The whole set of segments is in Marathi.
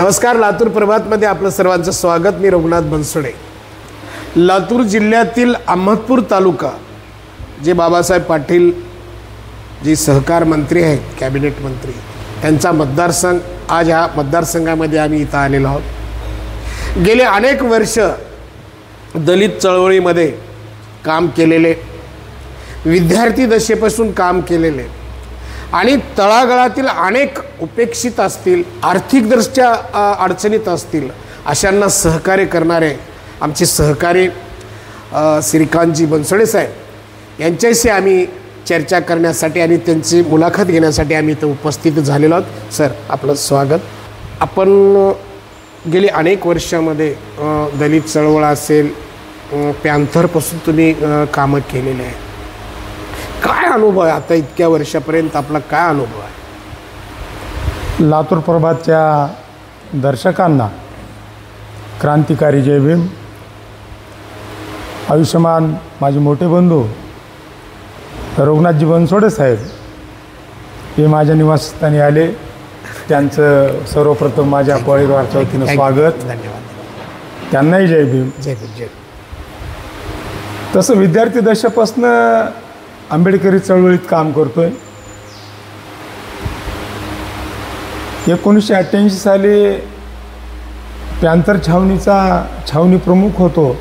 नमस्कार, लातूर प्रभातमध्ये आपलं सर्वांचं स्वागत. मी रघुनाथ बनसोडे. लातूर जिल्ह्यातील अहमदपूर तालुका, जे बाबासाहेब पाटील जे सहकार मंत्री आहेत, कॅबिनेट मंत्री, त्यांचा मतदारसंघ. आज ह्या मतदारसंघामध्ये आम्ही इथं आलेलो आहोत. गेले अनेक वर्ष दलित चळवळीमध्ये काम केलेले, विद्यार्थी दशेपासून काम केलेले आणि तळागाळातील अनेक उपेक्षित असतील, आर्थिकदृष्ट्या अडचणीत असतील, अशांना सहकार्य करणारे आमचे सहकारी श्रीकांतजी बनसोडे साहेब यांच्याशी आम्ही चर्चा करण्यासाठी आणि त्यांची मुलाखत घेण्यासाठी आम्ही इथं उपस्थित झालेलो आहोत. सर, आपलं स्वागत. आपण गेली अनेक वर्षामध्ये दलित चळवळ असेल, पॅन्थरपासून तुम्ही कामं केलेले आहे. काय अनुभव आहे आता इतक्या वर्षापर्यंत, आपला काय अनुभव आहे? लातूर प्रभातच्या दर्शकांना क्रांतिकारी जय भीम. आयुष्यमान माझे मोठे बंधू रघुनाथजी बनसोडे साहेब हे माझ्या निवासस्थानी आले. त्यांचं सर्वप्रथम माझ्या परिवाराच्या वतीनं स्वागत. धन्यवाद. त्यांनाही जय भीम. जय भीम. जय. तसं विद्यार्थी दशेपासून आंबेडकरी चळवळीत काम करतोय. 1988 साली पॅन्थर छावणी प्रमुख होतो.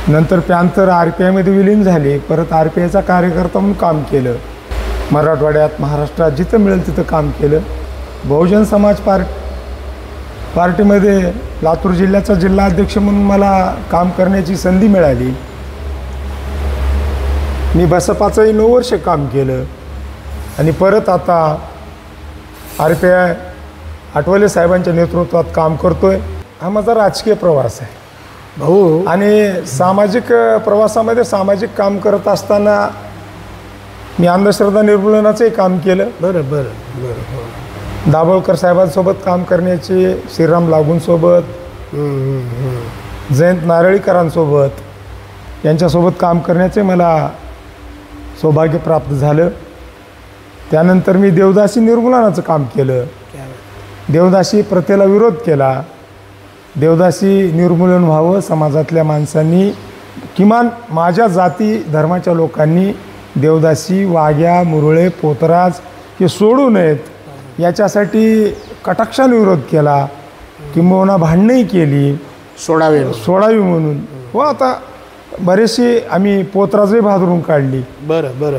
नंतर पॅन्थर RPIमध्ये विलीन झाले. परत RPIचा कार्यकर्ता म्हणून काम केलं. मराठवाड्यात, महाराष्ट्रात जिथं मिळेल तिथं काम केलं. बहुजन समाज पार्टीमध्ये लातूर जिल्ह्याचा जिल्हा अध्यक्ष म्हणून मला काम करण्याची संधी मिळाली. मी बसपाचंही 9 वर्ष काम केलं आणि परत आता RPI आठवले साहेबांच्या नेतृत्वात काम करतोय. हा माझा राजकीय प्रवास आहे भाऊ. आणि सामाजिक प्रवासामध्ये सामाजिक काम करत असताना मी अंधश्रद्धा निर्मूलनाचंही काम केलं. बरं बरं बरं. दाभोळकर साहेबांसोबत काम करण्याची, श्रीराम लागूंसोबत, जयंत नारळीकरांसोबत यांच्यासोबत काम करण्याचे मला सौभाग्य प्राप्त झालं. त्यानंतर मी देवदासी निर्मूलनाचं काम केलं. देवदासी प्रथेला विरोध केला. देवदासी निर्मूलन व्हावं, समाजातल्या माणसांनी, किमान माझ्या जाती धर्माच्या लोकांनी देवदासी, वाघ्या, मुरळे, पोतराज हे सोडू नयेत याच्यासाठी कटाक्षाने विरोध केला. किंबहुना भांडणंही केली सोडावी म्हणून. हो, आता बरेचशी आम्ही पोतराजही भादरून काढली. बरं बरं.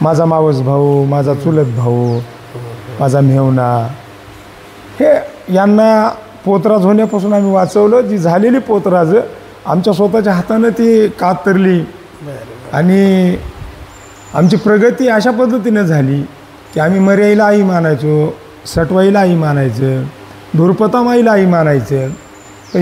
माझा मावस भाऊ, माझा चुलत भाऊ, माझा मेहुणा, हे यांना पोतराज होण्यापासून आम्ही वाचवलं. जी झालेली पोतराज आमच्या स्वतःच्या हातानं ती कातरली आणि आमची प्रगती अशा पद्धतीनं झाली की आम्ही मर्याईला आई मानायचो, सटवाईला आई मानायचं, धुरपतामाईला आई मानायचं. पण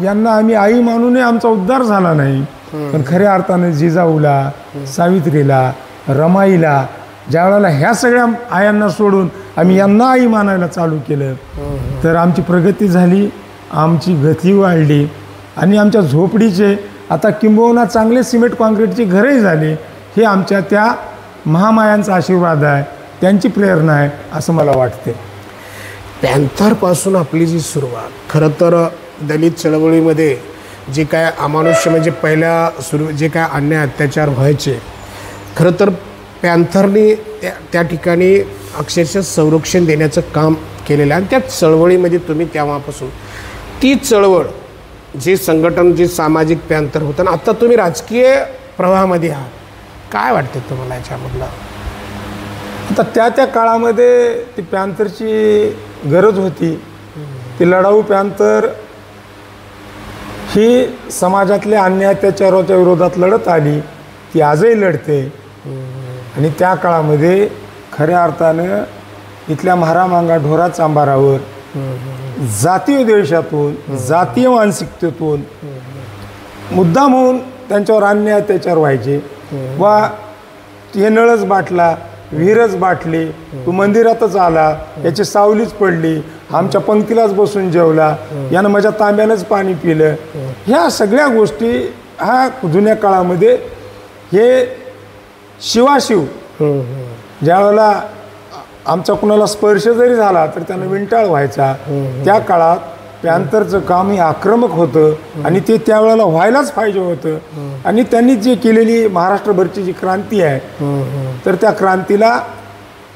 यांना आम्ही आई मानूनही आमचा उद्धार झाला नाही. पण खऱ्या अर्थानं जिजाऊला, सावित्रीला, रमाईला, ज्यावेळेला ह्या सगळ्या आयांना सोडून आम्ही यांना आई मानायला चालू केलं तर आमची प्रगती झाली, आमची गती वाढली आणि आमच्या झोपडीचे आता किंबहुना चांगले सिमेंट कॉन्क्रीटची घरंही झाली. हे आमच्या त्या महामायांचा आशीर्वाद आहे, त्यांची प्रेरणा आहे असं मला वाटते. पॅन्थरपासून आपली जी सुरुवात, खरं तर दलित चळवळीमध्ये जे काय अमानुष्य म्हणजे पहिल्या जे काय अन्याय अत्याचार व्हायचे, खरं तर पॅन्थरनी त्या ठिकाणी अक्षरशः संरक्षण देण्याचं काम केलेलं आहे. आणि त्या चळवळीमध्ये तुम्ही तेव्हापासून ती चळवळ, जे संघटन, जे सामाजिक पॅन्थर होतं ना, आता तुम्ही राजकीय प्रवाहामध्ये आहात. काय वाटतं तुम्हाला याच्यामधलं? आता त्या काळामध्ये ती पॅन्थरची गरज होती. ती लढाऊ पॅन्थर ही समाजातल्या अन्याय अत्याचाराच्या विरोधात लढत आली. ती आजही लढते. आणि त्या काळामध्ये खऱ्या अर्थानं इथल्या म्हारामांगा ढोरा चांबारावर जातीय द्वेषातून, जातीय मानसिकतेतून मुद्दाम होऊन त्यांच्यावर अन्याय अत्याचार व्हायचे. वा हे नळच बाटला, विहीरच बाटली, तू मंदिरातच आला, याची सावलीच पडली, आमच्या पंक्तीलाच बसून जेवला, यानं माझ्या तांब्यानंच पाणी पिलं, ह्या सगळ्या गोष्टी ह्या जुन्या काळामध्ये हे शिवाशिव ज्यावेळेला आमचा कुणाला स्पर्श जरी झाला तर त्यांना विंटाळ व्हायचा. त्या काळात पॅन्थरचं काम हे आक्रमक होतं आणि ते त्यावेळेला व्हायलाच पाहिजे होतं. आणि त्यांनी जे केलेली महाराष्ट्रभरची जी क्रांती आहे तर त्या क्रांतीला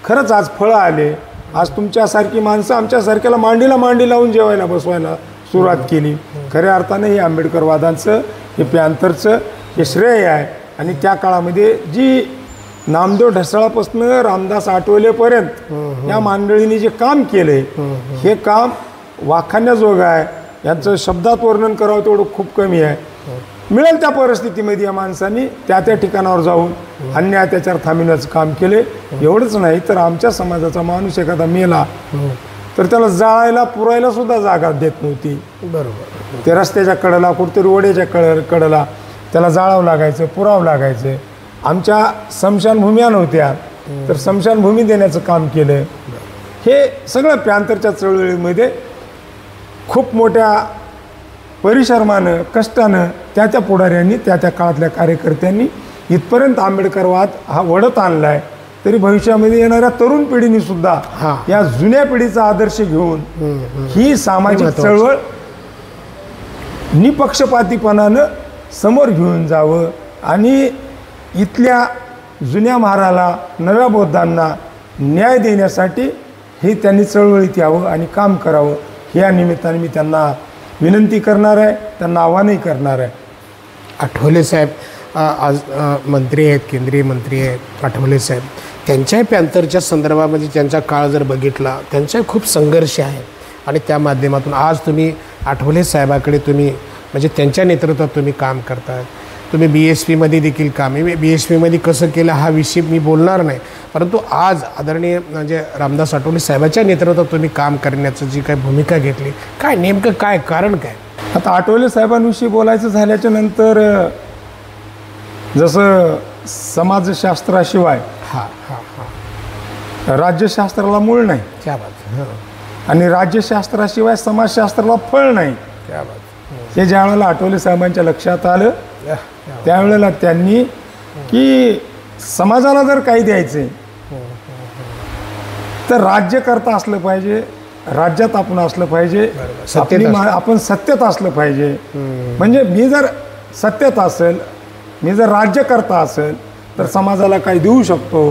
खरंच आज फळं आले. आज तुमच्यासारखी माणसं आमच्यासारख्याला मांडीला मांडी लावून जेवायला बसवायला सुरुवात केली. खऱ्या अर्थाने हे आंबेडकरवादांचं, हे पॅन्थरचं हे श्रेय आहे. आणि त्या काळामध्ये जी नामदेव ढसाळापासून रामदास आठवलेपर्यंत या मंडळींनी जे काम केलंय हे काम वाखाणण्याजोगं आहे. यांचं शब्दात वर्णन करावं तेवढं खूप कमी आहे. मिळेल त्या परिस्थितीमध्ये या माणसांनी त्या ठिकाणावर जाऊन अन्याय अत्याचार थांबविण्याचं काम केले. एवढंच नाही तर आमच्या समाजाचा माणूस एखादा मेला तर त्याला जाळायला पुरायला सुद्धा जागा देत नव्हती. बरोबर. ते रस्त्याच्या कडेला कुठेतरी ओढ्याच्या कडेला त्याला जाळावं लागायचं, पुरावं लागायचं. आमच्या स्मशानभूम्या नव्हत्या तर स्मशानभूमी देण्याचं काम केलं. हे सगळं पॅन्थरच्या चळवळीमध्ये खूप मोठ्या परिश्रमानं, कष्टानं त्या पुढाऱ्यांनी, त्या काळातल्या कार्यकर्त्यांनी इथपर्यंत आंबेडकरवाद हा वडत आणला आहे. तरी भविष्यामध्ये येणाऱ्या तरुण पिढीने सुद्धा या जुन्या पिढीचा आदर्श घेऊन ही सामाजिक चळवळ निपक्षपातीपणानं समोर घेऊन जावं आणि इथल्या जुन्या महाराला, नव्या बौद्धांना न्याय देण्यासाठी हे त्यांनी चळवळीत यावं आणि काम करावं. या निमित्ताने मी त्यांना विनंती करणार आहे, त्यांना आव्हानही करणार आहे. आठवले साहेब आज मंत्री आहेत, केंद्रीय मंत्री आहेत आठवले साहेब. त्यांच्याही पॅन्थरच्या संदर्भामध्ये त्यांचा काळ जर बघितला त्यांचाही खूप संघर्ष आहे. आणि त्या माध्यमातून आज तुम्ही आठवले साहेबाकडे तुम्ही म्हणजे त्यांच्या नेतृत्वात तुम्ही काम करतात. तुम्ही BSPमध्ये देखील काम आहे. BSPमध्ये कसं केलं हा विषय मी बोलणार नाही, परंतु आज आदरणीय म्हणजे रामदास आठवले साहेबाच्या नेतृत्वात तुम्ही काम करण्याचं जी काही भूमिका घेतली, काय नेमकं काय कारण काय? आता आठवले साहेबांविषयी बोलायचं झाल्याच्या नंतर जसं समाजशास्त्राशिवाय राज्यशास्त्राला मूळ नाही, क्या बात. आणि राज्यशास्त्राशिवाय समाजशास्त्राला फळ नाही. क्या बात. हे ज्या वेळेला आठवले साहेबांच्या लक्षात आलं त्यावेळेला त्यांनी की समाजाला जर काही द्यायचे तर राज्य करता असलं पाहिजे, राज्यात आपण असलं पाहिजे, आपण सत्तेत असलं पाहिजे. म्हणजे मी जर सत्तेत असेल, मी जर राज्य करता असेल तर समाजाला काही देऊ शकतो.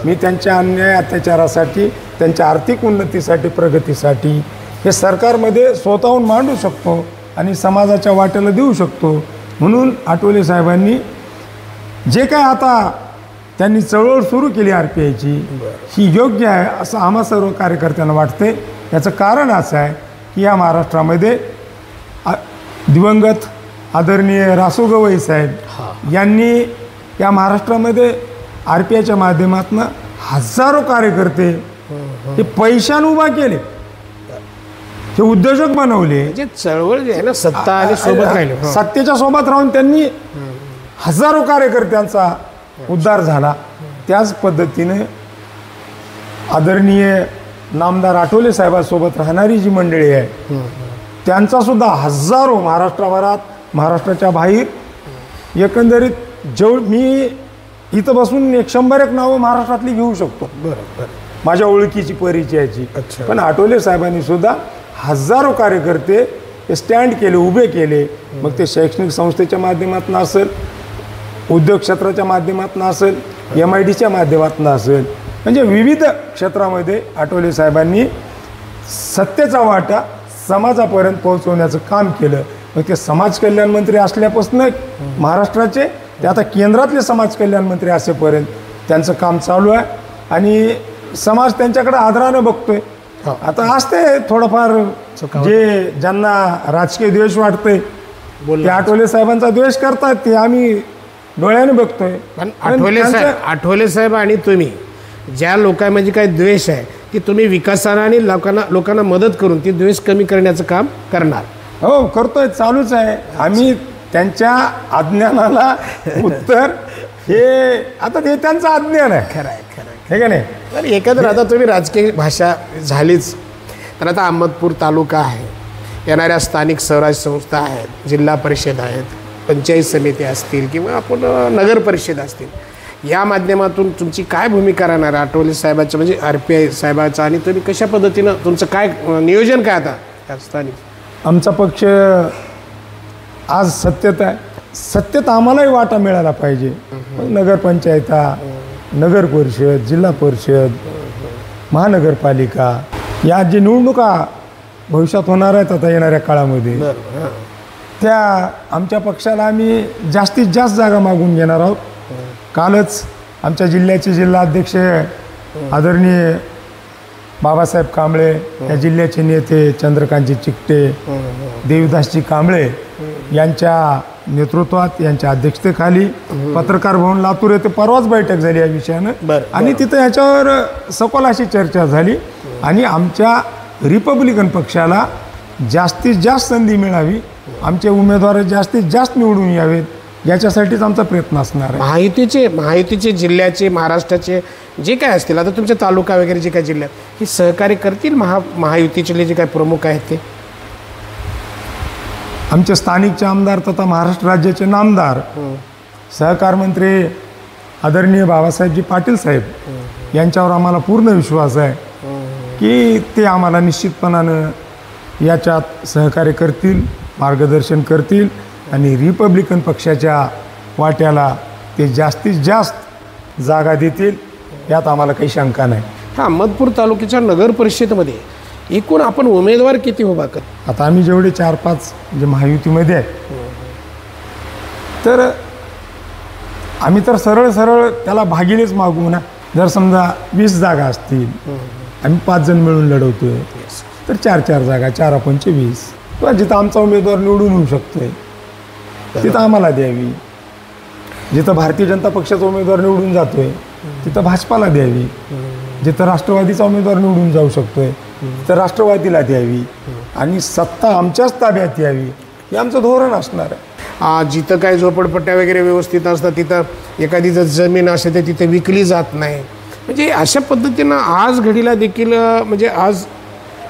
मी त्यांच्या अन्याय अत्याचारासाठी, त्यांच्या आर्थिक उन्नतीसाठी, प्रगतीसाठी हे सरकारमध्ये स्वतःहून मांडू शकतो आणि समाजाच्या वाट्याला देऊ शकतो. म्हणून आठवले साहेबांनी जे काय आता त्यांनी चळवळ सुरू केली RPIची ही योग्य आहे असं आम्हा सर्व कार्यकर्त्यांना वाटते. याचं कारण असं आहे की या महाराष्ट्रामध्ये दिवंगत आदरणीय रासू गवई साहेब यांनी या महाराष्ट्रामध्ये RPIच्या माध्यमातून हजारो कार्यकर्ते हे पैशाने उभा केले, हे उद्योजक बनवले. म्हणजे चळवळ जी आहे ना सत्ता आणि सोबत राहिले, सत्तेच्या सोबत राहून त्यांनी हजारो कार्यकर्त्यांचा उद्धार झाला. त्याच पद्धतीने आदरणीय नामदार आठवले साहेबांसोबत राहणारी जी मंडळी आहे त्यांचा सुद्धा हजारो महाराष्ट्राभरात, महाराष्ट्राच्या बाहेर एकंदरीत मी इथं बसून 100 नावं महाराष्ट्रातली घेऊ शकतो. बरोबर. माझ्या ओळखीची, परिचयाची. पण आठवले साहेबांनी सुद्धा हजारो कार्यकर्ते हे स्टँड केले, उभे केले. मग ते शैक्षणिक संस्थेच्या माध्यमातून असेल, उद्योग क्षेत्राच्या माध्यमातून असेल, MIDच्या माध्यमातून असेल, म्हणजे विविध क्षेत्रामध्ये आठवले साहेबांनी सत्तेचा वाटा समाजापर्यंत पोहोचवण्याचं काम केलं. मग ते समाज कल्याण मंत्री असल्यापासून महाराष्ट्राचे ते आता केंद्रातले समाज कल्याण मंत्री असेपर्यंत त्यांचं काम चालू आहे आणि समाज त्यांच्याकडे आदरानं बघतोय. आता असते थोडंफार जे ज्यांना राजकीय द्वेष वाटतोय ते आठवले साहेबांचा द्वेष करतात, ते आम्ही डोळ्याने बघतोय. पण आठवले साहेब आणि तुम्ही ज्या लोकांमध्ये काही द्वेष आहे की तुम्ही विकासाला आणि लोकांना मदत करून ती द्वेष कमी करण्याचं काम करणार. हो, करतोय, चालूच आहे. आम्ही त्यांच्या अज्ञानाला उत्तर हे आता ते त्यांचं अज्ञान आहे. खरं आहे, खरं आहे. हे का नाही. तर एकंदर आता तुम्ही राजकीय भाषा झालीच, तर आता अहमदपूर तालुका आहे, येणाऱ्या स्थानिक स्वराज्य संस्था आहेत, जिल्हा परिषद आहेत, पंचायत समिती असतील किंवा आपण नगर परिषद असतील, या माध्यमातून तुमची काय भूमिका राहणार आठवले साहेबांचं म्हणजे RPI साहेबांचं आणि तुम्ही कशा पद्धतीनं तुमचं काय नियोजन काय आता या स्थानिक? आमचा पक्ष आज सत्तेत आहे. सत्तेत आम्हालाही वाटा मिळाला पाहिजे. नगरपंचायता, नगर परिषद, जिल्हा परिषद, महानगरपालिका या जे निवडणुका भविष्यात होणार आहेत आता येणाऱ्या काळामध्ये, त्या आमच्या पक्षाला आम्ही जास्तीत जास्त जागा मागून घेणार आहोत. कालच आमच्या जिल्ह्याचे जिल्हाध्यक्ष आदरणीय बाबासाहेब कांबळे, या जिल्ह्याचे नेते चंद्रकांतजी चिकटे, देवदासजी कांबळे यांच्या नेतृत्वात, यांच्या अध्यक्षतेखाली पत्रकार भवन लातूर येथे परवाच बैठक झाली या विषयानं. आणि तिथं याच्यावर सखोल अशी चर्चा झाली आणि आमच्या रिपब्लिकन पक्षाला जास्तीत जास्त संधी मिळावी, आमचे उमेदवार जास्तीत जास्त निवडून यावेत, याच्यासाठीच आमचा प्रयत्न असणार आहे. महायुतीचे जिल्ह्याचे, महाराष्ट्राचे जे काय असतील, आता तुमचे तालुका वगैरे जे काय जिल्ह्यात हे सहकार्य करतील महायुतीचे जे काय प्रमुख आहेत ते? आमचे स्थानिकचे आमदार तथा महाराष्ट्र राज्याचे नामदार सहकार मंत्री आदरणीय बाबासाहेबजी पाटील साहेब यांच्यावर आम्हाला पूर्ण विश्वास आहे की ते आम्हाला निश्चितपणानं याच्यात सहकार्य करतील, मार्गदर्शन करतील आणि रिपब्लिकन पक्षाच्या वाट्याला ते जास्तीत जास्त जागा देतील, यात आम्हाला काही शंका नाही. अहमदपूर तालुक्याच्या नगर परिषदेमध्ये एकूण आपण उमेदवार किती उभा कर? आता आम्ही जेवढे 4-5 जे महायुतीमध्ये आहे, तर आम्ही तर सरळ त्याला भागिलेच मागू ना. जर समजा 20 जागा असतील, आम्ही 5 जण मिळून लढवतोय, तर 4 जागा, 4×5 किंवा जिथं आमचा उमेदवार निवडून येऊ शकतोय तिथं आम्हाला द्यावी. जिथं भारतीय जनता पक्षाचा उमेदवार निवडून जातोय तिथं भाजपाला द्यावी. जिथं राष्ट्रवादीचा उमेदवार निवडून जाऊ शकतोय तर राष्ट्रवादीला द्यावी आणि सत्ता आमच्याच ताब्यात यावी, हे आमचं धोरण असणार आहे. जिथं काय झोपडपट्ट्या वगैरे व्यवस्थित असतात तिथं एखादी जर जमीन असते तर तिथे विकली जात नाही. म्हणजे अशा पद्धतीनं आज घडीला देखील म्हणजे आज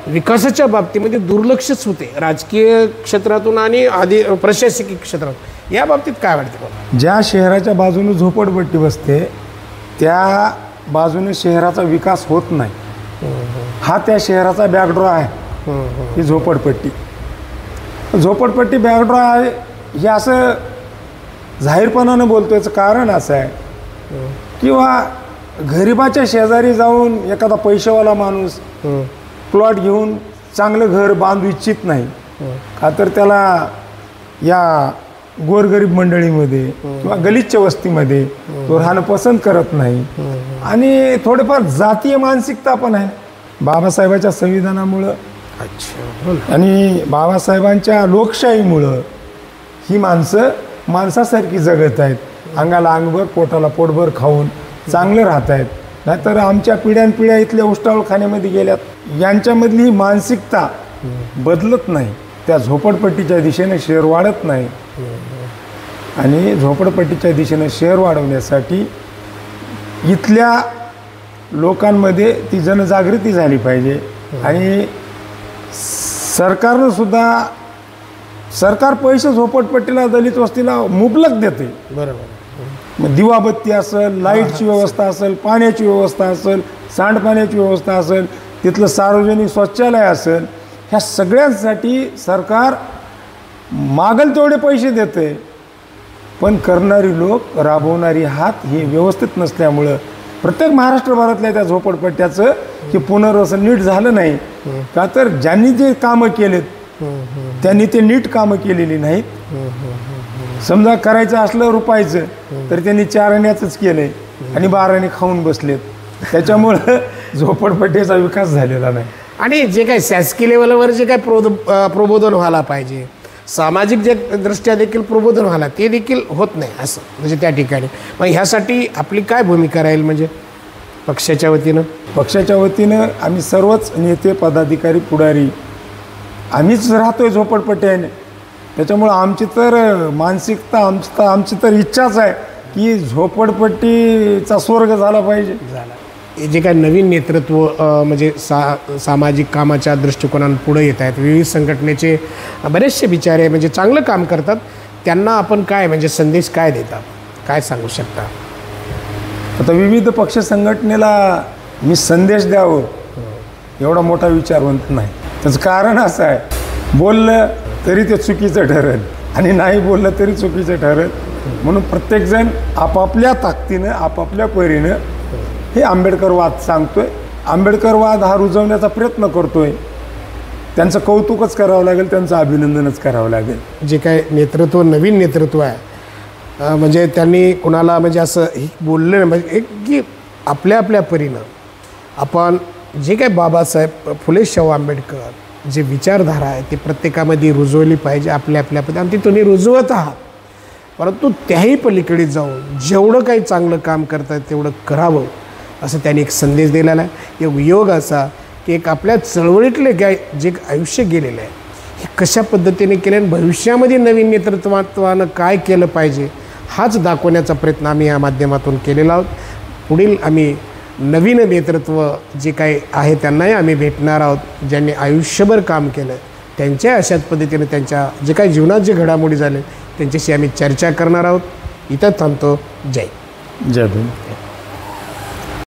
विकासाच्या बाबतीमध्ये दुर्लक्षच होते राजकीय क्षेत्रातून आणि आधी प्रशासकीय क्षेत्रात. या बाबतीत काय वाटते? ज्या शहराच्या बाजूने झोपडपट्टी बसते त्या बाजूने शहराचा विकास होत नाही. हा त्या शहराचा बॅकड्रॉ आहे ही झोपडपट्टी. झोपडपट्टी बॅकड्रॉ आहे हे असं जाहीरपणानं बोलतो, याचं कारण असं आहे किंवा गरिबाच्या शेजारी जाऊन एखादा पैशावाला माणूस प्लॉट घेऊन चांगलं घर बांधू इच्छित नाही का, तर त्याला या गोरगरीब मंडळीमध्ये किंवा गलिच्छ वस्तीमध्ये तो राहणं पसंत करत नाही. आणि थोडेफार जातीय मानसिकता पण आहे. बाबासाहेबांच्या संविधानामुळं आणि बाबासाहेबांच्या लोकशाहीमुळं ही माणसं माणसासारखी जगत आहेत, अंगाला अंगभर पोटाला पोटभर खाऊन चांगलं राहत आहेत. नाहीतर आमच्या पिढ्यानपिढ्या इथल्या उष्टावळखान्यामध्ये गेल्यात, यांच्यामधली ही मानसिकता बदलत नाही. त्या झोपडपट्टीच्या दिशेने शहर वाढत नाही आणि झोपडपट्टीच्या दिशेने शहर वाढवण्यासाठी इथल्या लोकांमध्ये ती जनजागृती झाली पाहिजे. आणि सरकारनं सुद्धा सरकार पैसे झोपडपट्टीला दलित वस्तीला मुबलक देते. बरोबर. मग दिवाबत्ती असेल, लाईटची व्यवस्था असेल, पाण्याची व्यवस्था असेल, सांडपाण्याची व्यवस्था असेल, तिथलं सार्वजनिक शौचालय असेल, ह्या सगळ्यांसाठी सरकार मागेल तेवढे पैसे देते. पण करणारी लोक, राबवणारी हात ही व्यवस्थित नसल्यामुळं प्रत्येक महाराष्ट्रभरातल्या त्या झोपडपट्ट्याचं की पुनर्वसन नीट झालं नाही का, तर ज्यांनी जे कामं केलेत त्यांनी ते नीट कामं केलेली नाहीत. समजा करायचं असलं रुपायचं तर त्यांनी 4 आण्याचंच केलंय आणि 12 आणे खाऊन बसलेत. त्याच्यामुळं झोपडपट्टीचा विकास झालेला नाही. आणि जे काही शासकीय लेवलवर जे काय प्रबोधन व्हायला पाहिजे, सामाजिक जे दृष्ट्या देखील प्रबोधन व्हायला ते देखील होत नाही असं म्हणजे त्या ठिकाणी. मग ह्यासाठी आपली काय भूमिका राहील म्हणजे पक्षाच्या वतीनं? पक्षाच्या वतीनं आम्ही सर्वच नेते, पदाधिकारी, पुढारी आम्हीच राहतोय झोपडपट्ट्याने. त्याच्यामुळं आमची तर मानसिकता, आमची तर इच्छाच आहे की झोपडपट्टीचा स्वर्ग झाला पाहिजे. जे काय नवीन नेतृत्व म्हणजे सामाजिक कामाच्या दृष्टिकोनातून पुढे येत आहेत, विविध संघटनेचे बरेचसे बिचारे म्हणजे चांगलं काम करतात, त्यांना आपण काय म्हणजे संदेश काय देता, काय सांगू शकता? आता विविध पक्ष संघटनेला मी संदेश द्यावं एवढा मोठा विचारवंत नाही. त्याचं कारण असं आहे, बोललं तरी ते चुकीचं ठरेल आणि नाही बोललं तरी चुकीचं ठरेल. म्हणून प्रत्येकजण आपापल्या ताकदीनं आपापल्या परीनं हे आंबेडकरवाद सांगतोय, आंबेडकरवाद हा रुजवण्याचा प्रयत्न करतोय. त्यांचं कौतुकच करावं लागेल, त्यांचं अभिनंदनच करावं लागेल. जे काय नेतृत्व, नवीन नेतृत्व आहे, म्हणजे त्यांनी कुणाला म्हणजे असं हे बोललं नाही, म्हणजे एक की आपल्या आपल्या परीनं आपण जे काय बाबासाहेब फुले शाहू आंबेडकर जे विचारधारा आहे ती प्रत्येकामध्ये रुजवली पाहिजे आपल्या आपल्या पद्धतीने. आणि ती तुम्ही रुजवत आहात, परंतु त्याही पलीकडे जाऊन जेवढं काही चांगलं काम करतायत तेवढं करावं असं त्यांनी एक संदेश दिलेला आहे. एक योग असा की एक आपल्या चळवळीतले काय जे आयुष्य गेलेलं आहे हे कशा पद्धतीने केले आणि भविष्यामध्ये नवीन नेतृत्वानं काय केलं पाहिजे हाच दाखवण्याचा प्रयत्न आम्ही या माध्यमातून केलेला आहोत. पुढील आम्ही नवीन नेतृत्व जे काही आहे त्यांनाही आम्ही भेटणार आहोत, ज्यांनी आयुष्यभर काम केलं त्यांच्या अशाच पद्धतीने त्यांच्या जे काही जीवनात जे घडामोडी झाले त्यांच्याशी आम्ही चर्चा करणार आहोत. इथं थांबतो. जय जय भीम.